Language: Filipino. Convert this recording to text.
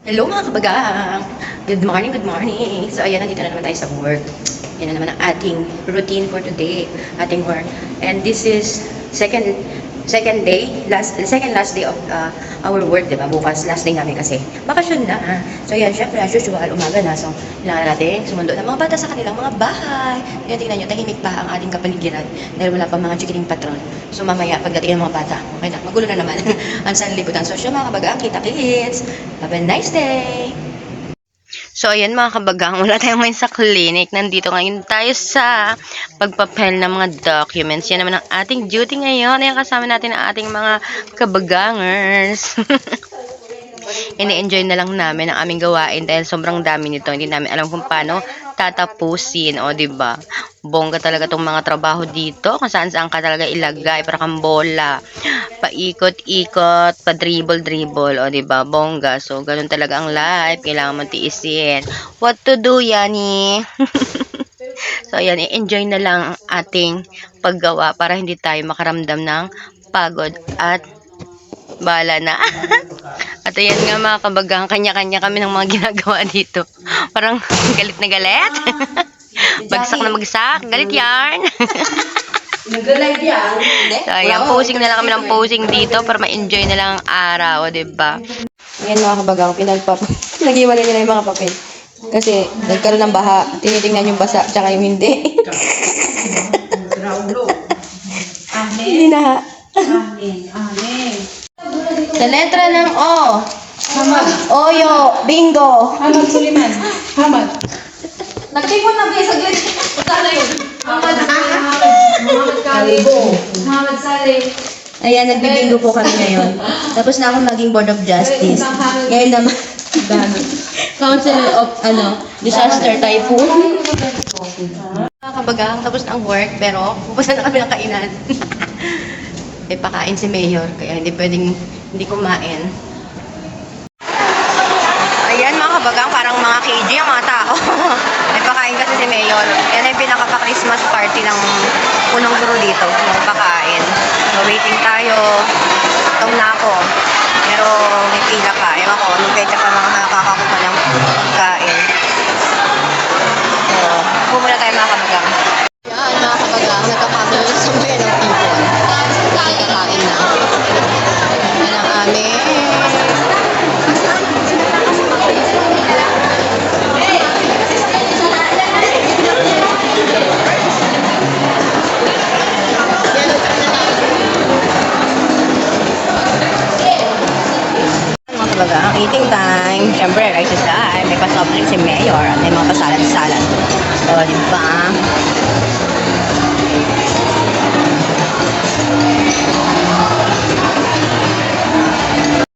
Hello mga kabagang! Good morning, good morning! So ayan, nandito na naman tayo sa work. Yan na naman ang ating routine for today, ating work. And this is second last day of our work, diba? Bukas, last day namin kasi. Bakasyon na. So yan, syempre, as usual, umaga na. So, kailangan natin sumundo ng mga bata sa kanilang mga bahay. Yan, tingnan nyo, tahimik pa ang ating kapaligiran dahil wala pa mga chikiting patron. So mamaya, pagdating ng mga bata, okay na, magulo na naman ang sanlibutan. So siya mga kabagang, kita kids! Have a nice day! So, ayan mga kabagang, wala tayong ngayon sa clinic. Nandito ngayon tayo sa pagpapel ng mga documents. Yan naman ang ating duty ngayon. Ayan, kasama natin ang ating mga kabagangers. Ini-enjoy na lang namin ang aming gawain dahil sobrang dami nito. Hindi namin alam kung paano tatapusin. O, diba? Bongga talaga tong mga trabaho dito. Kung saan-saan ka talaga ilagay. Para kang bola. Paikot-ikot. Pa-dribble-dribble. O, diba? Bongga. So, ganun talaga ang life. Kailangan mong tiisin. What to do, Yani? So, ayan. I-enjoy na lang ang ating paggawa para hindi tayo makaramdam ng pagod at bala na. At ayan nga mga kabagang, kanya-kanya kami ng mga ginagawa dito. Parang galit na galit. Bagsak na magsak. Galit yarn. Nag-live yan. So ayan, posing na lang kami ng posing dito para ma-enjoy na lang ang araw, diba? Ayan mga kabagang, nag-iwalay nila yung mga papel. Kasi nagkaroon ng baha, tinitingnan yung basa, tsaka yung hindi. Hindi na. Amen. Amen. Sa letra ng O. Hamad. Oyo. Bingo. Hamad Suliman. Hamad. Nagtipon na ba sa glit? Sala yun. Hamad. Hamad Kalibo. Hamad Saleh. Ayan, nagbibingo po kami ngayon. Tapos na ako maging Board of Justice. Ngayon naman, Council of, Disaster Typhoon. Kabagang, tapos na ang work, pero pupunta na kami ng kainan. May pakain si Mayor, kaya hindi pwedeng hindi kumain. Ayan mga kabagang, parang mga KG ang mga tao. May pakain kasi si Mayor. Yan ay pinaka-Christmas party ng punong guro dito. May pakain. So, waiting tayo. Gutom na ako. Pero may pila pa. Ewan ko, anong pecha pa mga nakakakuha ng pagkain. So, pumula tayo mga kabagang. Yan mga kabagang, nagkakabalo sa bayan ng people. Kakain na. Yan ang amin. Mga kabagang, eating time. Siyempre, rice is live. May pasoblin si Mayor at may mga pasalad-salad. So, diba?